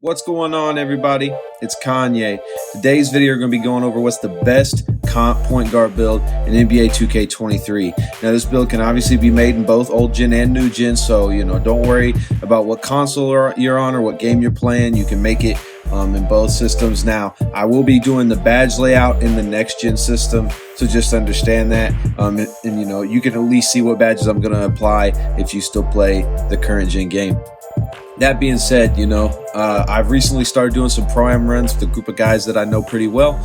What's going on, everybody? It's Kanye. Today's video we're going to be going over what's the best comp point guard build in NBA 2K23. Now, this build can obviously be made in both old gen and new gen, so don't worry about what console you're on or what game you're playing. You can make it in both systems. Now, I will be doing the badge layout in the next gen system, so just understand that. And you can at least see what badges I'm going to apply if you still play the current gen game. That being said, I've recently started doing some Pro-Am runs with a group of guys that I know pretty well.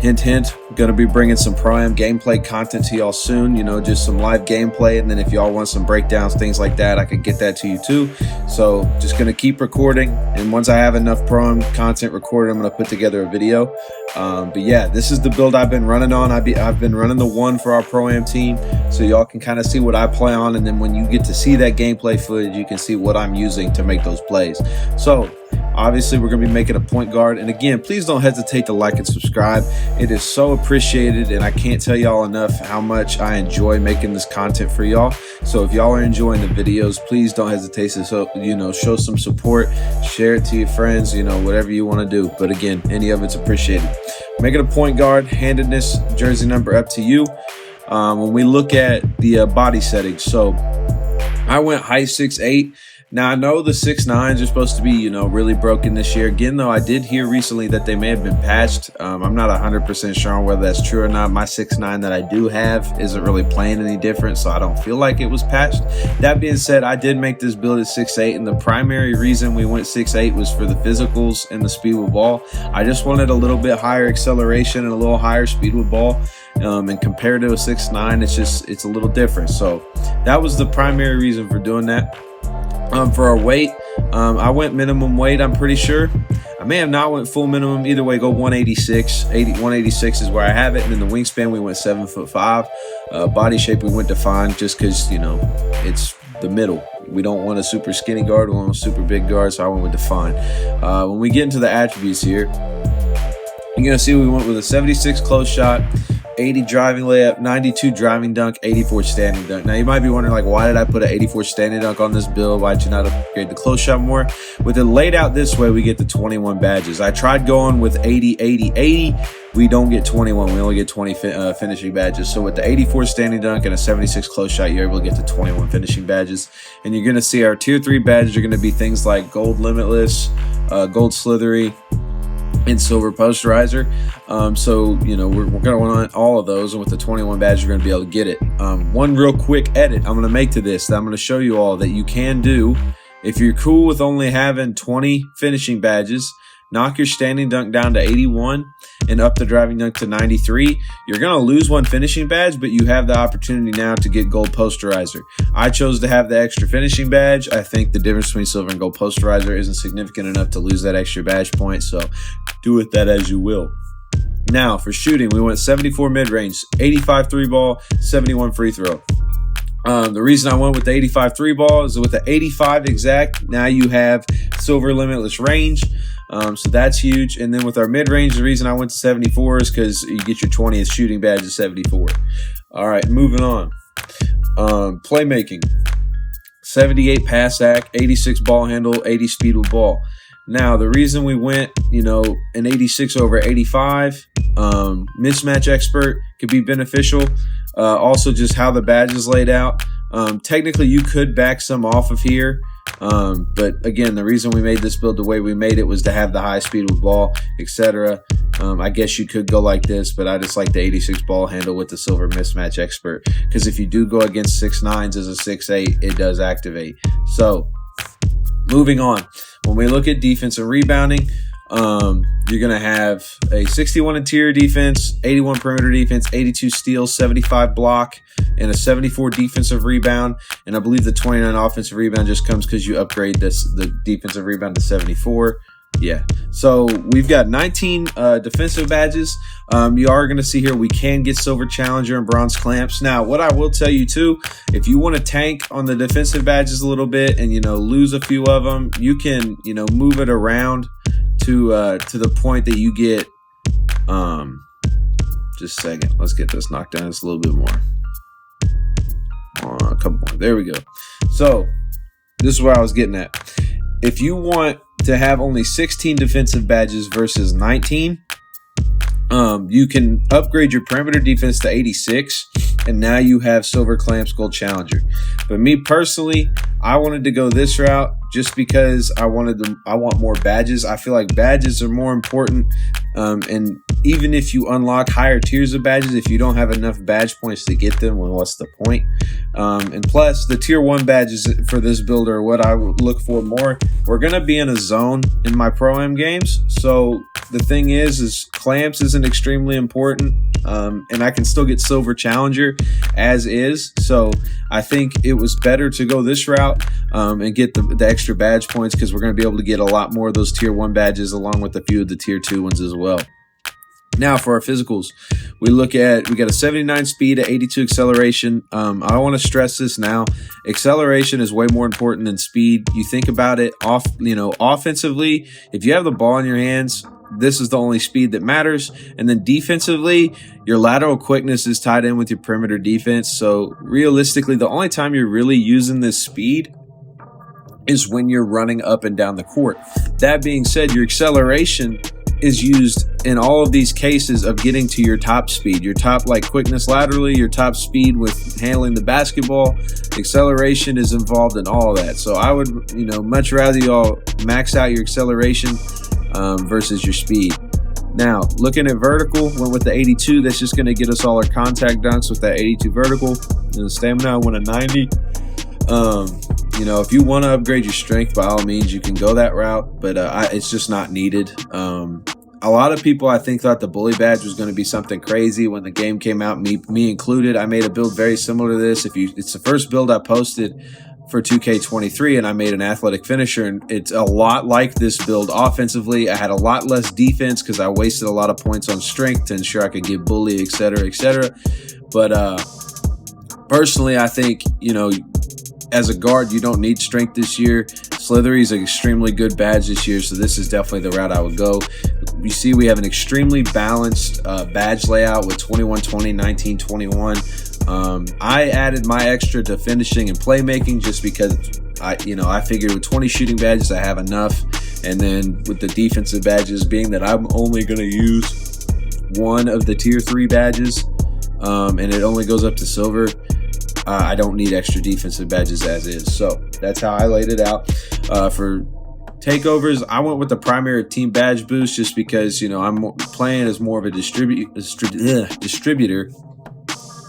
Hint, hint, going to be bringing some Pro-Am gameplay content to y'all soon, just some live gameplay. And then if y'all want some breakdowns, things like that, I could get that to you too. So just going to keep recording. And once I have enough Pro-Am content recorded, I'm going to put together a video. But yeah, this is the build I've been running on. I've been running the one for our Pro-Am team, so y'all can kind of see what I play on. And then when you get to see that gameplay footage, you can see what I'm using to make those plays. So obviously, we're going to be making a point guard. And again, please don't hesitate to like and subscribe. It is so appreciated, and I can't tell y'all enough how much I enjoy making this content for y'all. So if y'all are enjoying the videos, please don't hesitate to show some support, share it to your friends, whatever you want to do. But again, any of it's appreciated. Making a point guard, handedness, jersey number up to you. When we look at the body settings, so I went height 6'8". Now, I know the 6'9s are supposed to be, really broken this year. Again, though, I did hear recently that they may have been patched. I'm not 100% sure on whether that's true or not. My 6'9 that I do have isn't really playing any different, so I don't feel like it was patched. That being said, I did make this build at 6'8", and the primary reason we went 6'8 was for the physicals and the speed with ball. I just wanted a little bit higher acceleration and a little higher speed with ball. And compared to a 6'9", it's a little different. So that was the primary reason for doing that. For our weight, I went minimum weight, I'm pretty sure. I may have not went full minimum. Either way, go 186. 186 is where I have it. And then the wingspan, we went 7'5". Body shape, we went defined just because, it's the middle. We don't want a super skinny guard. We want a super big guard, so I went with defined. When we get into the attributes here, you're going to see we went with a 76 close shot, 80 driving layup, 92 driving dunk, 84 standing dunk. Now, you might be wondering, why did I put an 84 standing dunk on this build? Why did you not upgrade the close shot more? With it laid out this way, we get the 21 badges. I tried going with 80, 80, 80. We don't get 21. We only get 20 finishing badges. So with the 84 standing dunk and a 76 close shot, you're able to get to 21 finishing badges. And you're going to see our tier 3 badges are going to be things like gold limitless, gold slithery, and silver posterizer. We're going to want all of those, and with the 21 badge, you're going to be able to get it. One real quick edit I'm going to make to this that I'm going to show you all that you can do if you're cool with only having 20 finishing badges. Knock your standing dunk down to 81 and up the driving dunk to 93. You're going to lose one finishing badge, but you have the opportunity now to get gold posterizer. I chose to have the extra finishing badge. I think the difference between silver and gold posterizer isn't significant enough to lose that extra badge point, so do with that as you will. Now, for shooting, we went 74 mid-range, 85 3-ball, 71 free throw. The reason I went with the 85 3-ball is with the 85 exact, now you have silver limitless range. So that's huge. And then with our mid-range, the reason I went to 74 is because you get your 20th shooting badge at 74. All right, moving on. Playmaking. 78 pass act, 86 ball handle, 80 speed with ball. Now, the reason we went, an 86 over 85, mismatch expert could be beneficial. Also, just how the badge is laid out. Technically, you could back some off of here. But again, the reason we made this build the way we made it was to have the high speed with ball, etc. I guess you could go like this, but I just like the 86 ball handle with the silver mismatch expert, because if you do go against 6'9s as a 6'8, it does activate. So moving on, when we look at defense and rebounding, you're going to have a 61 interior defense, 81 perimeter defense, 82 steals, 75 block, and a 74 defensive rebound. And I believe the 29 offensive rebound just comes because you upgrade the defensive rebound to 74. Yeah. So we've got 19 defensive badges. You are going to see here we can get silver challenger and bronze clamps. Now, what I will tell you too, if you want to tank on the defensive badges a little bit and lose a few of them, you can move it around to the point that you get just a second, let's get this knocked down just a little bit more. A couple more, there we go. So this is where I was getting at. If you want to to have only 16 defensive badges versus 19. You can upgrade your perimeter defense to 86, and now you have Silver Clamps Gold Challenger. But me personally, I wanted to go this route just because I want more badges. I feel like badges are more important, and even if you unlock higher tiers of badges, if you don't have enough badge points to get them, well, what's the point? And plus, the tier 1 badges for this build are what I would look for more. We're going to be in a zone in my Pro-Am games, so the thing is clamps isn't extremely important, and I can still get Silver Challenger as is. So I think it was better to go this route and get the extra badge points, because we're going to be able to get a lot more of those tier 1 badges along with a few of the tier 2 ones as well. Now for our physicals, we got a 79 speed, at 82 acceleration. I want to stress this now. Acceleration is way more important than speed. You think about it offensively, if you have the ball in your hands, this is the only speed that matters. And then defensively, your lateral quickness is tied in with your perimeter defense. So realistically, the only time you're really using this speed is when you're running up and down the court. That being said, your acceleration is used in all of these cases of getting to your top speed, your top quickness laterally, your top speed with handling the basketball. Acceleration is involved in all of that. So I would, much rather y'all max out your acceleration versus your speed. Now, looking at vertical, went with the 82. That's just going to get us all our contact dunks with that 82 vertical. And the stamina, I went a 90. If you want to upgrade your strength, by all means, you can go that route, but it's just not needed. A lot of people, I think, thought the bully badge was going to be something crazy when the game came out, me included. I made a build very similar to this. It's the first build I posted for 2K23, and I made an athletic finisher, and it's a lot like this build offensively. I had a lot less defense because I wasted a lot of points on strength to ensure I could get bully, etc., etc. But personally, I think, as a guard, you don't need strength this year. Slithery is an extremely good badge this year, so this is definitely the route I would go. You see we have an extremely balanced badge layout with 21-20, 19-21. I added my extra to finishing and playmaking just because I figured with 20 shooting badges I have enough, and then with the defensive badges being that I'm only going to use one of the tier 3 badges, and it only goes up to silver. I don't need extra defensive badges as is. So that's how I laid it out. For takeovers, I went with the primary team badge boost just because, I'm playing as more of a distributor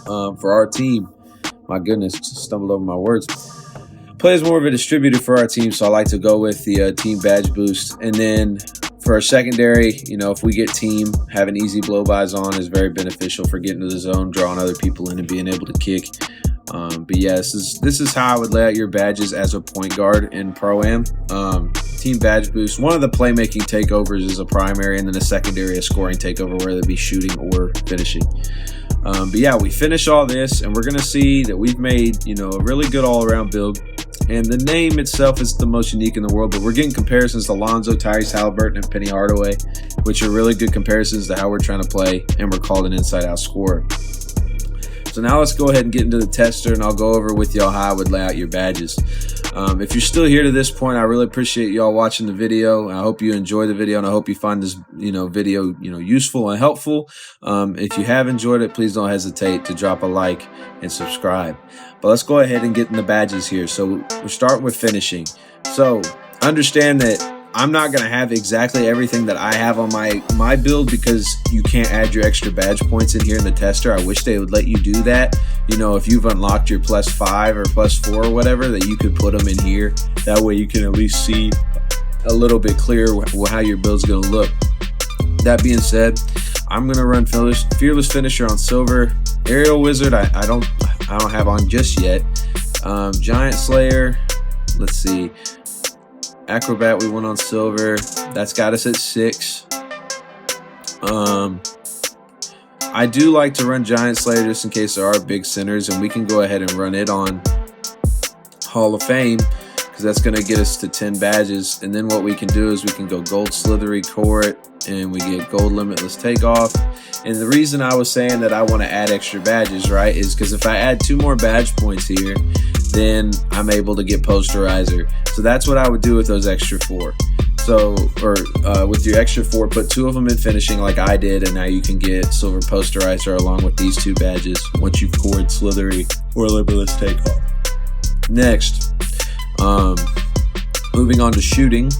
for our team. My goodness, just stumbled over my words. Play as more of a distributor for our team, so I like to go with the team badge boost. And then for our secondary, if we get team, having easy blow-bys on is very beneficial for getting to the zone, drawing other people in, and being able to kick. But yeah, this is how I would lay out your badges as a point guard in Pro-Am. Team badge boost. One of the playmaking takeovers is a primary, and then a secondary, a scoring takeover, whether it be shooting or finishing. But yeah, we finish all this, and we're going to see that we've made, a really good all-around build. And the name itself is the most unique in the world, but we're getting comparisons to Lonzo, Tyrese Halliburton, and Penny Hardaway, which are really good comparisons to how we're trying to play, and we're called an inside-out scorer. So now let's go ahead and get into the tester, and I'll go over with y'all how I would lay out your badges. If you're still here to this point, I really appreciate y'all watching the video. I hope you enjoy the video, and I hope you find this video useful and helpful. If you have enjoyed it, please don't hesitate to drop a like and subscribe. But let's go ahead and get in the badges here. So we'll start with finishing. So understand that I'm not going to have exactly everything that I have on my build, because you can't add your extra badge points in here in the tester. I wish they would let you do that. If you've unlocked your +5 or +4 or whatever, that you could put them in here. That way you can at least see a little bit clearer how your build's going to look. That being said, I'm going to run Fearless Finisher on silver. Aerial Wizard, I don't have on just yet. Giant Slayer, let's see. Acrobat, we went on silver. That's got us at 6. I do like to run Giant Slayer just in case there are big centers, and we can go ahead and run it on Hall of Fame, because that's going to get us to 10 badges. And then what we can do is we can go Gold Slithery Court, and we get Gold Limitless Takeoff. And the reason I was saying that I want to add extra badges, right, is because if I add 2 more badge points here, then I'm able to get Posterizer. So that's what I would do with those extra 4. So, or with your extra 4, put 2 of them in finishing like I did, and now you can get Silver Posterizer along with these 2 badges once you've cored Slithery or Limitless Takeoff. Next, moving on to shooting.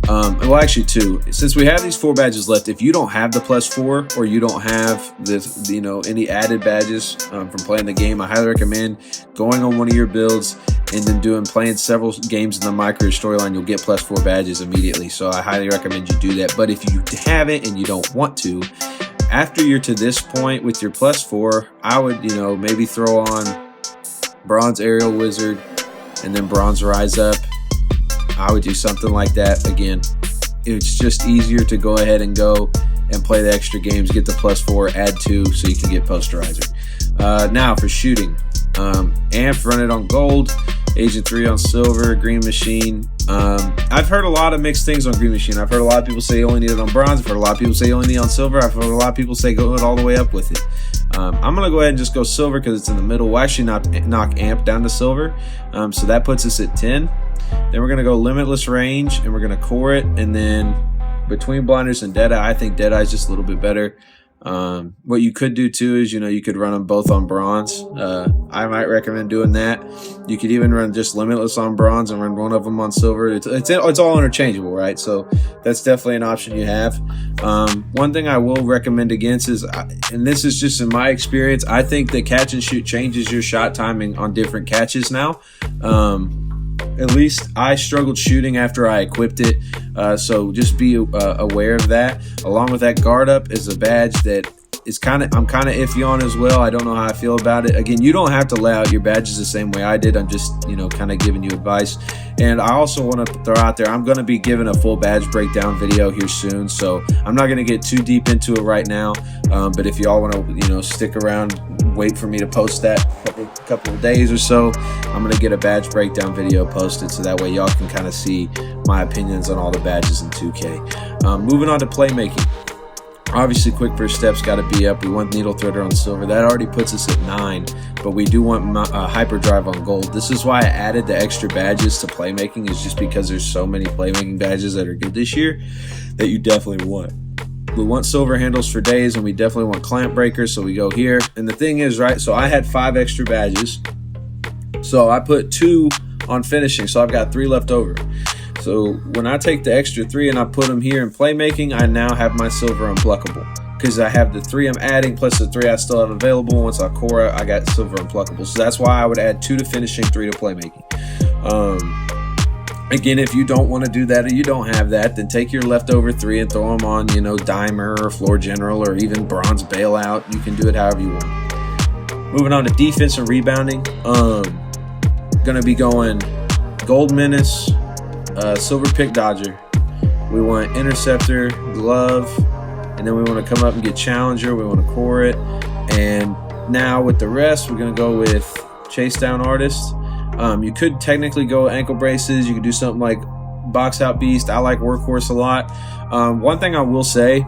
Well, actually 2. Since we have these 4 badges left, if you don't have the +4 or you don't have this, any added badges from playing the game, I highly recommend going on one of your builds and then playing several games in the My Career storyline. You'll get +4 badges immediately. So I highly recommend you do that. But if you haven't and you don't want to, after you're to this point with your +4, I would, maybe throw on Bronze Aerial Wizard and then Bronze Rise Up. I would do something like that. Again, it's just easier to go ahead and go and play the extra games, get the +4, add 2 so you can get Posterizer. Now for shooting, Amp, run it on gold, Agent 3 on silver, Green Machine. I've heard a lot of mixed things on Green Machine. I've heard a lot of people say you only need it on bronze. I've heard a lot of people say you only need it on silver. I've heard a lot of people say go it all the way up with it. I'm going to go ahead and just go silver because it's in the middle. We'll actually knock Amp down to silver. So that puts us at 10. Then we're going to go Limitless Range, and we're going to core it. And then between Blinders and Deadeye, I think Deadeye is just a little bit better. What you could do too is, you could run them both on bronze. I might recommend doing that. You could even run just Limitless on bronze and run one of them on silver. It's all interchangeable, right? So that's definitely an option you have. One thing I will recommend against is, and this is just in my experience, I think that catch and shoot changes your shot timing on different catches now. At least I struggled shooting after I equipped it, so just be aware of that. Along with that, Guard Up is a badge that is I'm kind of iffy on as well. I don't know how I feel about it. Again, you don't have to lay out your badges the same way I did. I'm just kind of giving you advice. And I also want to throw out there, I'm going to be giving a full badge breakdown video here soon, so I'm not going to get too deep into it right now. But if y'all want to stick around, wait for me to post that couple of days or so, I'm going to get a badge breakdown video posted so that way y'all can kind of see my opinions on all the badges in 2K. Moving on to playmaking. Obviously, quick first steps got to be up. We want Needle Threader on silver. That already puts us at 9, but we do want Hyperdrive on gold. This is why I added the extra badges to playmaking, is just because there's so many playmaking badges that are good this year that you definitely want. We want silver handles for days, and we definitely want clamp breakers, so we go here. And the thing is, right, so I had 5 extra badges, so I put 2 on finishing, so I've got 3 left over. So when I take the extra 3 and I put them here in playmaking, I now have my silver unpluckable, because I have the 3 I'm adding plus the 3 I still have available. Once I core it, I got silver unpluckable. So that's why I would add 2 to finishing, 3 to playmaking. Again, if you don't want to do that or you don't have that, then take your leftover 3 and throw them on, Dimer or Floor General or even Bronze Bailout. You can do it however you want. Moving on to defense and rebounding. Gonna be going Gold Menace, Silver Pick Dodger. We want Interceptor, Glove, and then we want to come up and get Challenger. We want to core it. And now with the rest, we're going to go with Chase Down Artist. You could technically go ankle braces. You could do something like Box Out Beast. I like Workhorse a lot. One thing I will say,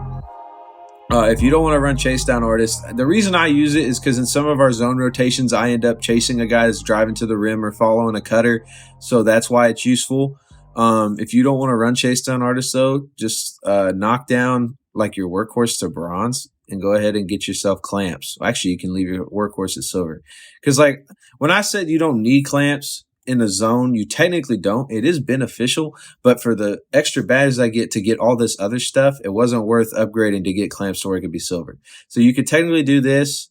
if you don't want to run Chase Down Artist, the reason I use it is because in some of our zone rotations, I end up chasing a guy that's driving to the rim or following a cutter. So that's why it's useful. If you don't want to run Chase Down Artist, though, just knock down like your Workhorse to bronze and go ahead and get yourself clamps. Actually, you can leave your Workhorse at silver. Because like when I said you don't need clamps in a zone, you technically don't. It is beneficial, but for the extra badges I get to get all this other stuff, it wasn't worth upgrading to get clamps to where it could be silver. So you could technically do this,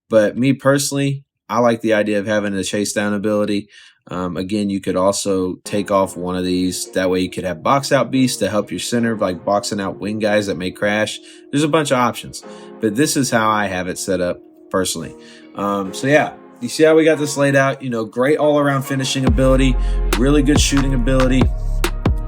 but me personally, I like the idea of having a chase down ability. Again, you could also take off one of these. That way you could have Box Out Beast to help your center, like boxing out wing guys that may crash. There's a bunch of options, but this is how I have it set up personally. So yeah, you see how we got this laid out? Great all around finishing ability, really good shooting ability,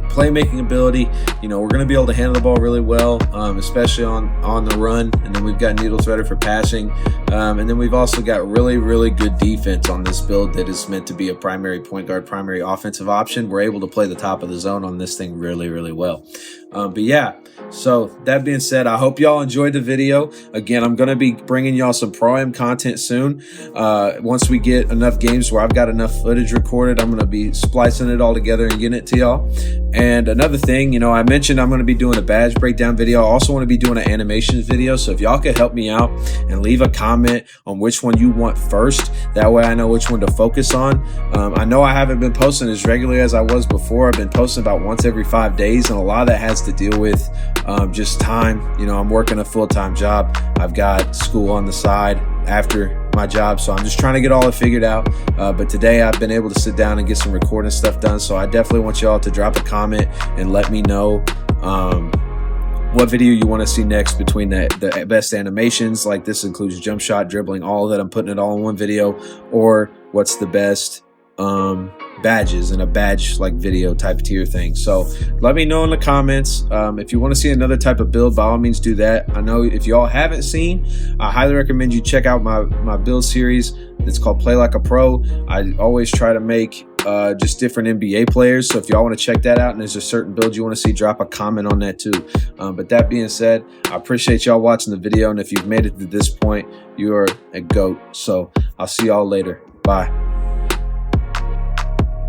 playmaking ability. We're going to be able to handle the ball really well, especially on the run. And then we've got Needle Threader for passing. And then we've also got really, really good defense on this build that is meant to be a primary point guard, primary offensive option. We're able to play the top of the zone on this thing really, really well. But yeah, so that being said, I hope y'all enjoyed the video. Again, I'm going to be bringing y'all some Pro-Am content soon. Once we get enough games where I've got enough footage recorded, I'm going to be splicing it all together and getting it to y'all. And another thing, you know, I mentioned I'm going to be doing a badge breakdown video. I also want to be doing an animations video. So if y'all could help me out and leave a comment on which one you want first, that way I know which one to focus on. I know I haven't been posting as regularly as I was before. I've been posting about once every 5 days, and a lot of that has to deal with just time. You know, I'm working a full-time job. I've got school on the side after my job, so I'm just trying to get all it figured out. But today I've been able to sit down and get some recording stuff done, so I definitely want y'all to drop a comment and let me know what video you want to see next between the best animations. Like, this includes jump shot, dribbling, all of that. I'm putting it all in one video. Or what's the best badges in a badge like video type tier thing. So let me know in the comments. If you want to see another type of build, by all means do that. I know if y'all haven't seen, I highly recommend you check out my build series. It's called Play Like a Pro. I always try to make just different NBA players. So if y'all want to check that out and there's a certain build you want to see, drop a comment on that too. But that being said, I appreciate y'all watching the video. And if you've made it to this point, you are a GOAT. So I'll see y'all later. Bye.